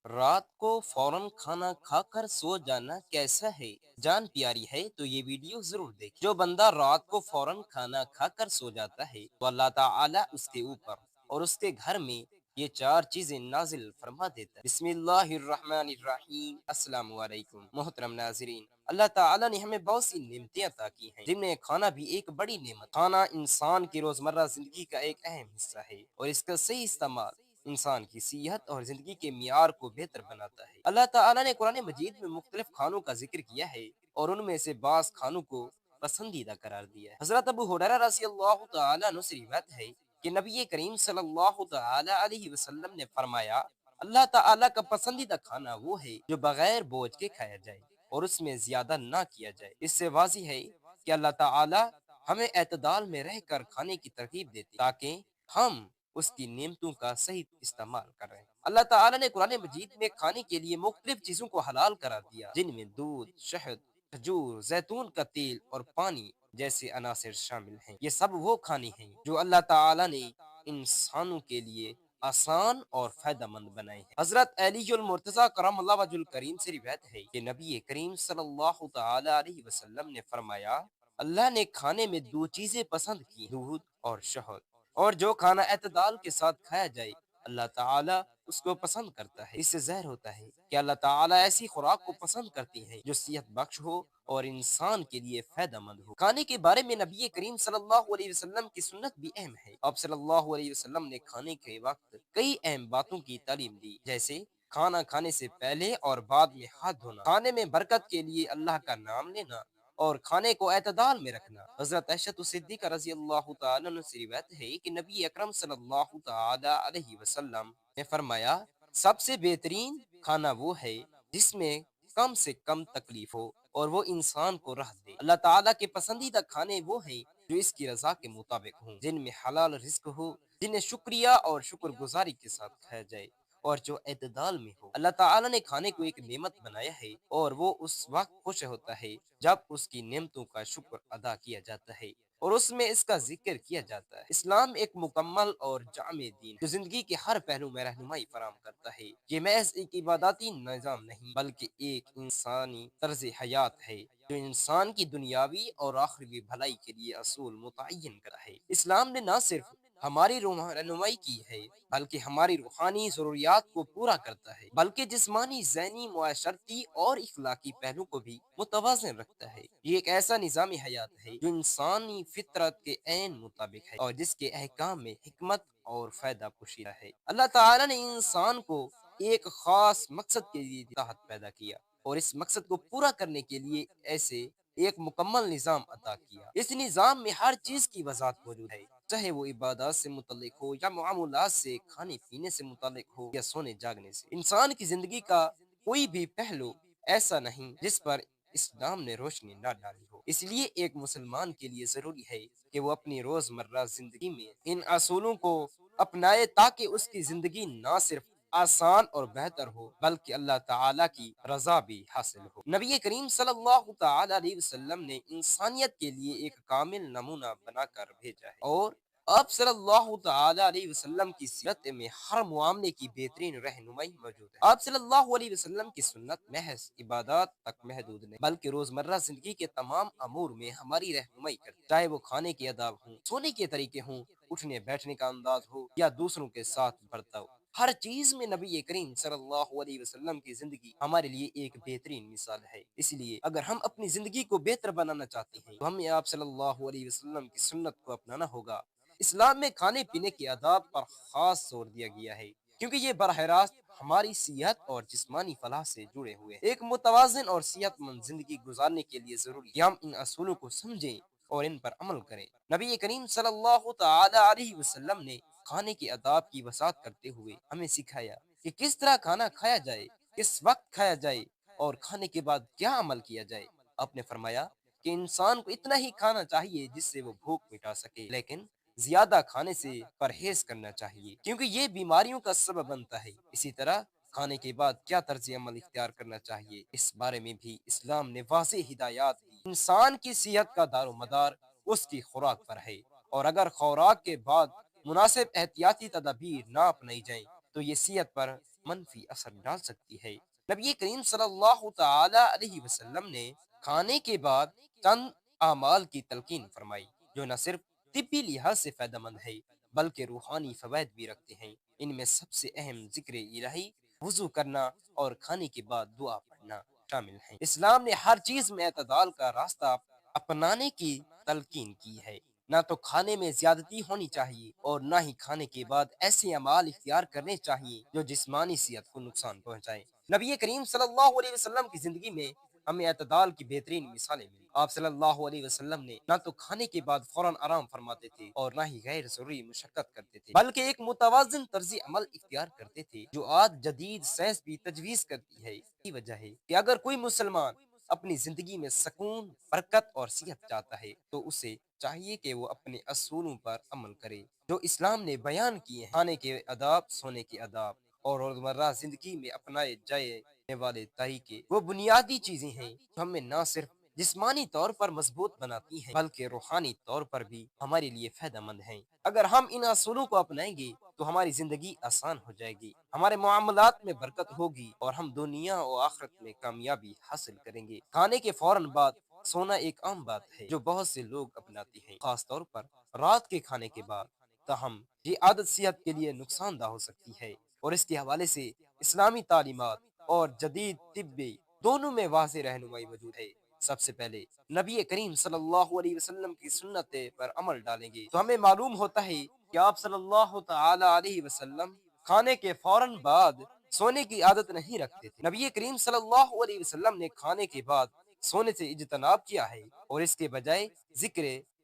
رات کو فوراً کھانا کھا کر سو جانا کیسا ہے؟ جان پیاری ہے تو یہ ویڈیو ضرور دیکھ۔ جو بندہ رات کو فوراً کھانا کھا کر سو جاتا ہے تو اللہ تعالی اس کے اوپر اور اس کے گھر میں یہ چار چیزیں نازل فرما دیتا ہے۔ بسم اللہ الرحمن الرحیم۔ السلام علیکم محترم ناظرین، اللہ تعالی نے ہمیں بہت سی نعمتیں عطا کی ہیں، جن میں کھانا بھی ایک بڑی نعمت۔ کھانا انسان کی روزمرہ زندگی کا ایک اہم حصہ ہے، اور اس کا صحیح استعمال انسان کی صحت اور زندگی کے معیار کو بہتر بناتا ہے۔ اللہ تعالی نے قرآن مجید میں مختلف کھانوں کا ذکر کیا ہے، اور ان میں سے بعض کھانوں کو پسندیدہ قرار دیا ہے۔ حضرت ابو ہریرہ رضی اللہ تعالی عنہ سے روایت ہے کہ نبی کریم صلی اللہ تعالی علیہ وسلم نے فرمایا، اللہ تعالی کا پسندیدہ کھانا وہ ہے جو بغیر بوجھ کے کھایا جائے اور اس میں زیادہ نہ کیا جائے۔ اس سے واضح ہے کہ اللہ تعالی ہمیں اعتدال میں رہ کر کھانے کی ترغیب دیتی تاکہ ہم اس کی نعمتوں کا صحیح استعمال کر رہے ہیں۔ اللہ تعالی نے قرآن مجید میں کھانے کے لیے مختلف چیزوں کو حلال قرار دیا، جن میں دودھ، شہد، کھجور، زیتون کا تیل اور پانی جیسے عناصر شامل ہیں۔ یہ سب وہ کھانے ہیں جو اللہ تعالی نے انسانوں کے لیے آسان اور فائدہ مند بنائے ہیں۔ حضرت علی المرتضی کرم اللہ وجہ الکریم سے روایت ہے کہ نبی کریم صلی اللہ تعالی علیہ وسلم نے فرمایا، اللہ نے کھانے میں دو چیزیں پسند کی، دودھ اور شہد، اور جو کھانا اعتدال کے ساتھ کھایا جائے اللہ تعالیٰ اس کو پسند کرتا ہے۔ اس سے ظاہر ہوتا ہے کہ اللہ تعالیٰ ایسی خوراک کو پسند کرتی ہیں جو صحت بخش ہو اور انسان کے لیے فائدہ مند ہو۔ کھانے کے بارے میں نبی کریم صلی اللہ علیہ وسلم کی سنت بھی اہم ہے۔ آپ صلی اللہ علیہ وسلم نے کھانے کے وقت کئی اہم باتوں کی تعلیم دی، جیسے کھانا کھانے سے پہلے اور بعد میں ہاتھ دھونا، کھانے میں برکت کے لیے اللہ کا نام لینا، اور کھانے کو اعتدال میں رکھنا۔ حضرت عائشہ صدیقہ رضی اللہ تعالی عنہ سے روایت ہے کہ نبی اکرم صلی اللہ تعالی علیہ وسلم نے فرمایا، سب سے بہترین کھانا وہ ہے جس میں کم سے کم تکلیف ہو اور وہ انسان کو راحت دے۔ اللہ تعالیٰ کے پسندیدہ کھانے وہ ہیں جو اس کی رضا کے مطابق ہوں، جن میں حلال رزق ہو، جنہیں شکریہ اور شکر گزاری کے ساتھ کھایا جائے، اور جو اعتدال میں ہو۔ اللہ تعالیٰ نے کھانے کو ایک نعمت بنایا ہے، اور وہ اس وقت خوش ہوتا ہے جب اس کی نعمتوں کا شکر ادا کیا جاتا ہے اور اس میں اس کا ذکر کیا جاتا ہے۔ اسلام ایک مکمل اور جامع دین جو زندگی کے ہر پہلو میں رہنمائی فراہم کرتا ہے۔ یہ محض ایک عباداتی نظام نہیں بلکہ ایک انسانی طرز حیات ہے جو انسان کی دنیاوی اور آخروی بھلائی کے لیے اصول متعین کرتا ہے۔ اسلام نے نہ صرف ہماری رہنمائی کی ہے بلکہ ہماری روحانی ضروریات کو پورا کرتا ہے، بلکہ جسمانی، ذہنی، معاشرتی اور اخلاقی پہلو کو بھی متوازن رکھتا ہے۔ یہ ایک ایسا نظام حیات ہے جو انسانی فطرت کے عین مطابق ہے اور جس کے احکام میں حکمت اور فائدہ پوشیدہ ہے۔ اللہ تعالی نے انسان کو ایک خاص مقصد کے لیے تحت پیدا کیا، اور اس مقصد کو پورا کرنے کے لیے ایسے ایک مکمل نظام عطا کیا۔ اس نظام میں ہر چیز کی وضاحت موجود ہے، چاہے وہ عبادات سے متعلق ہو یا معاملات سے، کھانے پینے سے متعلق ہو یا سونے جاگنے سے۔ انسان کی زندگی کا کوئی بھی پہلو ایسا نہیں جس پر اسلام نے روشنی نہ ڈالی ہو۔ اس لیے ایک مسلمان کے لیے ضروری ہے کہ وہ اپنی روزمرہ زندگی میں ان اصولوں کو اپنائے تاکہ اس کی زندگی نہ صرف آسان اور بہتر ہو بلکہ اللہ تعالیٰ کی رضا بھی حاصل ہو۔ نبی کریم صلی اللہ تعالی علیہ وسلم نے انسانیت کے لیے ایک کامل نمونہ بنا کر بھیجا ہے، اور آپ صلی اللہ تعالی علیہ وسلم کی سیرت میں ہر معاملے کی بہترین رہنمائی موجود ہے۔ آپ صلی اللہ علیہ وسلم کی سنت محض عبادات تک محدود نہیں بلکہ روزمرہ زندگی کے تمام امور میں ہماری رہنمائی کرتے ہیں، چاہے وہ کھانے کے آداب ہوں، سونے کے طریقے ہوں، اٹھنے بیٹھنے کا انداز ہو یا دوسروں کے ساتھ برتاؤ۔ ہر چیز میں نبی کریم صلی اللہ علیہ وسلم کی زندگی ہمارے لیے ایک بہترین مثال ہے۔ اس لیے اگر ہم اپنی زندگی کو بہتر بنانا چاہتے ہیں تو ہمیں آپ صلی اللہ علیہ وسلم کی سنت کو اپنانا ہوگا۔ اسلام میں کھانے پینے کے آداب پر خاص زور دیا گیا ہے کیونکہ یہ براہ راست ہماری صحت اور جسمانی فلاح سے جڑے ہوئے ہیں۔ ایک متوازن اور صحت مند زندگی گزارنے کے لیے ضروری ہے کہ ہم ان اصولوں کو سمجھیں اور ان پر عمل کریں۔ نبی کریم صلی اللہ تعالی علیہ وسلم نے کھانے کے آداب کی وضاحت کرتے ہوئے ہمیں سکھایا کہ کس طرح کھانا کھایا جائے، کس وقت کھایا جائے اور کھانے کے بعد کیا عمل کیا جائے۔ آپ نے فرمایا کہ انسان کو اتنا ہی کھانا چاہیے جس سے وہ بھوک مٹا سکے، لیکن زیادہ کھانے سے پرہیز کرنا چاہیے کیونکہ یہ بیماریوں کا سبب بنتا ہے۔ اسی طرح کھانے کے بعد کیا طرز عمل اختیار کرنا چاہیے، اس بارے میں بھی اسلام نے واضح ہدایات دی۔ انسان کی صحت کا دار و مدار اس کی خوراک پر ہے، اور اگر خوراک کے بعد مناسب احتیاطی تدابیر نہ اپنائی جائیں تو یہ صحت پر منفی اثر ڈال سکتی ہے۔ نبی کریم صلی اللہ تعالی علیہ وسلم نے کھانے کے بعد چند اعمال کی تلقین فرمائی جو نہ صرف طبی لحاظ سے فائدہ مند ہے بلکہ روحانی فوائد بھی رکھتے ہیں۔ ان میں سب سے اہم ذکر الہی، وضو کرنا اور کھانے کے بعد دعا پڑھنا شامل ہیں۔ اسلام نے ہر چیز میں اعتدال کا راستہ اپنانے کی تلقین کی ہے۔ نہ تو کھانے میں زیادتی ہونی چاہیے اور نہ ہی کھانے کے بعد ایسے اعمال اختیار کرنے چاہیے جو جسمانی صحت کو نقصان پہنچائے۔ نبی کریم صلی اللہ علیہ وسلم کی زندگی میں ہمیں اعتدال کی بہترین مثالیں ملی۔ آپ صلی اللہ علیہ وسلم نے نہ تو کھانے کے بعد فوراً آرام فرماتے تھے اور نہ ہی غیر ضروری مشقت کرتے تھے، بلکہ ایک متوازن طرز عمل اختیار کرتے تھے جو آج جدید سائنس بھی تجویز کرتی ہے۔ یہی وجہ ہے کہ اگر کوئی مسلمان اپنی زندگی میں سکون، برکت اور صحت چاہتا ہے تو اسے چاہیے کہ وہ اپنے اصولوں پر عمل کرے جو اسلام نے بیان کیے ہیں۔ کھانے کے آداب، سونے کے آداب اور روزمرہ زندگی میں اپنائے جانے والے طریقے وہ بنیادی چیزیں ہیں جو ہمیں نہ صرف جسمانی طور پر مضبوط بناتی ہیں بلکہ روحانی طور پر بھی ہمارے لیے فائدہ مند ہیں۔ اگر ہم ان اصولوں کو اپنائیں گے تو ہماری زندگی آسان ہو جائے گی، ہمارے معاملات میں برکت ہوگی اور ہم دنیا و آخرت میں کامیابی حاصل کریں گے۔ کھانے کے فوراً بعد سونا ایک عام بات ہے جو بہت سے لوگ اپناتے ہیں، خاص طور پر رات کے کھانے کے بعد۔ تاہم یہ عادت صحت کے لیے نقصان دہ ہو سکتی ہے اور اس کے حوالے سے اسلامی تعلیمات اور جدید طب دونوں میں واضح رہنمائی موجود ہے۔ سب سے پہلے نبی کریم صلی اللہ علیہ وسلم کی سنت پر عمل ڈالیں گے تو ہمیں معلوم ہوتا ہے کہ آپ صلی اللہ تعالی علیہ وسلم کھانے کے فوراً بعد سونے کی عادت نہیں رکھتے تھے۔ نبی کریم صلی اللہ علیہ وسلم نے کھانے کے بعد سونے سے اجتناب کیا ہے اور اس کے بجائے ذکر،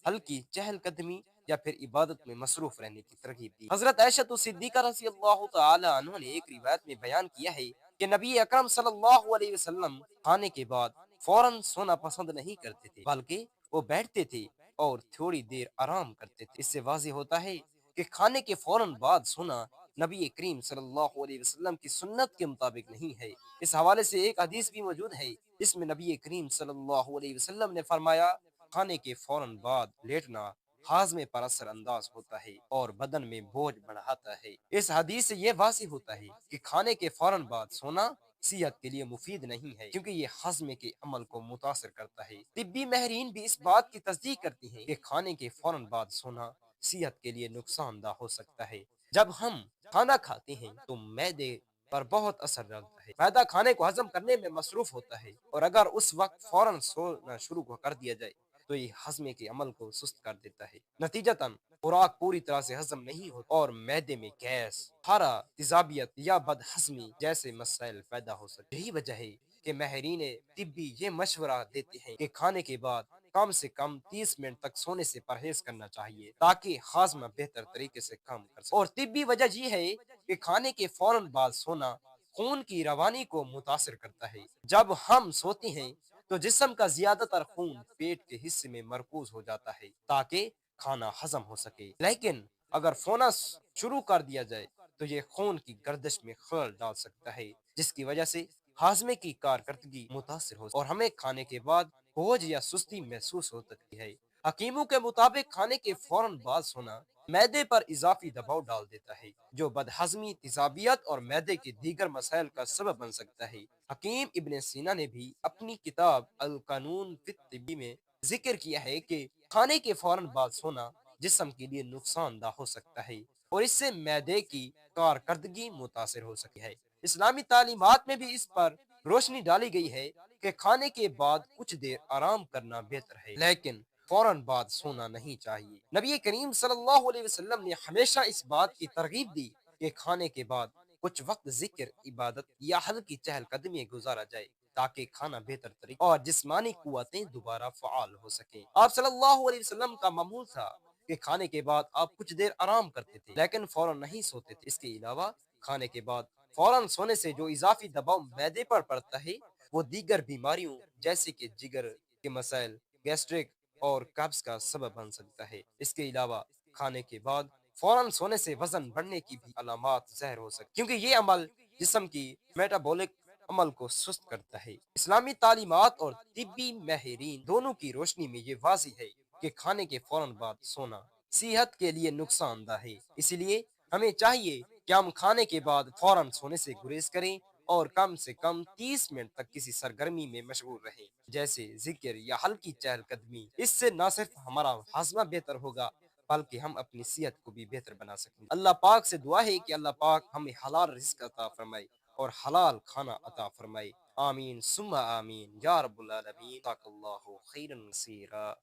ہلکی چہل قدمی یا پھر عبادت میں مصروف رہنے کی ترغیب دی۔ حضرت عائشہ صدیقہ رضی اللہ تعالی عنہ نے ایک روایت میں بیان کیا ہے کہ نبی اکرم صلی اللہ علیہ وسلم کھانے کے بعد فوراً سونا پسند نہیں کرتے تھے بلکہ وہ بیٹھتے تھے اور تھوڑی دیر آرام کرتے تھے۔ اس سے واضح ہوتا ہے کہ کھانے کے فوراً بعد سونا نبی کریم صلی اللہ علیہ وسلم کی سنت کے مطابق نہیں ہے۔ اس حوالے سے ایک حدیث بھی موجود ہے جس میں نبی کریم صلی اللہ علیہ وسلم نے فرمایا، کھانے کے فوراً بعد لیٹنا ہاضمے پر اثر انداز ہوتا ہے اور بدن میں بوجھ بڑھاتا ہے۔ اس حدیث سے یہ واضح ہوتا ہے کہ کھانے کے فوراً بعد سونا صحت کے لیے مفید نہیں ہے کیونکہ یہ ہضم کے عمل کو متاثر کرتا ہے۔ طبی ماہرین بھی اس بات کی تصدیق کرتی ہیں کہ کھانے کے فوراً بعد سونا صحت کے لیے نقصان دہ ہو سکتا ہے۔ جب ہم کھانا کھاتے ہیں تو معدے پر بہت اثر ڈالتا ہے، معدہ کھانے کو ہضم کرنے میں مصروف ہوتا ہے اور اگر اس وقت فوراً سونا شروع کر دیا جائے تو یہ ہضم کے عمل کو سست کر دیتا ہے۔ نتیجتاً خوراک پوری طرح سے ہضم نہیں ہوتا اور معدے میں گیس، حرا، تیزابیت یا بد ہضمی جیسے مسائل پیدا ہو سکتے ہیں۔ یہی وجہ ہے کہ ماہرین طبی یہ مشورہ دیتے ہیں کہ کھانے کے بعد کم سے کم 30 منٹ تک سونے سے پرہیز کرنا چاہیے تاکہ ہاضمہ بہتر طریقے سے کام کر سکے۔ اور طبی وجہ یہ ہے کہ کھانے کے فوراً بعد سونا خون کی روانی کو متاثر کرتا ہے۔ جب ہم سوتے ہیں تو جسم کا زیادہ تر خون پیٹ کے حصے میں مرکوز ہو جاتا ہے تاکہ کھانا ہضم ہو سکے، لیکن اگر سونا شروع کر دیا جائے تو یہ خون کی گردش میں خلل ڈال سکتا ہے جس کی وجہ سے ہاضمے کی کارکردگی متاثر ہو اور ہمیں کھانے کے بعد بوجھ یا سستی محسوس ہو سکتی ہے۔ حکیموں کے مطابق کھانے کے فوراً بعد سونا معدے پر اضافی دباؤ ڈال دیتا ہے جو بدہضمی، تیزابیت اور معدے کے دیگر مسائل کا سبب بن سکتا ہے۔ حکیم ابن سینا نے بھی اپنی کتاب القانون فی الطب میں ذکر کیا ہے کہ کھانے کے فوراً بعد سونا جسم کے لیے نقصان دہ ہو سکتا ہے اور اس سے معدے کی کارکردگی متاثر ہو سکتی ہے۔ اسلامی تعلیمات میں بھی اس پر روشنی ڈالی گئی ہے کہ کھانے کے بعد کچھ دیر آرام کرنا بہتر ہے لیکن فوراً بعد سونا نہیں چاہیے۔ نبی کریم صلی اللہ علیہ وسلم نے ہمیشہ اس بات کی ترغیب دی کہ کھانے کے بعد کچھ وقت ذکر، عبادت یا ہلکی چہل قدمی گزارا جائے تاکہ کھانا بہتر طریقے اور جسمانی قوتیں دوبارہ فعال ہو سکیں۔ آپ صلی اللہ علیہ وسلم کا معمول تھا کہ کھانے کے بعد آپ کچھ دیر آرام کرتے تھے لیکن فوراً نہیں سوتے تھے۔ اس کے علاوہ کھانے کے بعد فوراً سونے سے جو اضافی دباؤ معدے پر پڑتا ہے وہ دیگر بیماریوں جیسے کہ جگر کے مسائل، گیسٹرک اور قبض کا سبب بن سکتا ہے۔ اس کے علاوہ کھانے کے بعد فوراً سونے سے وزن بڑھنے کی بھی علامات ظاہر ہو سکتی کیونکہ یہ عمل جسم کی میٹابولک عمل کو سست کرتا ہے۔ اسلامی تعلیمات اور طبی ماہرین دونوں کی روشنی میں یہ واضح ہے کہ کھانے کے فوراً بعد سونا صحت کے لیے نقصان دہ ہے، اس لیے ہمیں چاہیے کہ ہم کھانے کے بعد فوراً سونے سے گریز کریں اور کم سے کم 30 منٹ تک کسی سرگرمی میں مشغول رہیں، جیسے ذکر یا ہلکی چہل قدمی۔ اس سے نہ صرف ہمارا ہاضمہ بہتر ہوگا بلکہ ہم اپنی صحت کو بھی بہتر بنا سکیں گے۔ اللہ پاک سے دعا ہے کہ اللہ پاک ہمیں حلال رزق عطا فرمائے اور حلال کھانا عطا فرمائے۔ آمین ثم آمین یا رب العالمین۔ جزاک اللہ خیرا کثیرا۔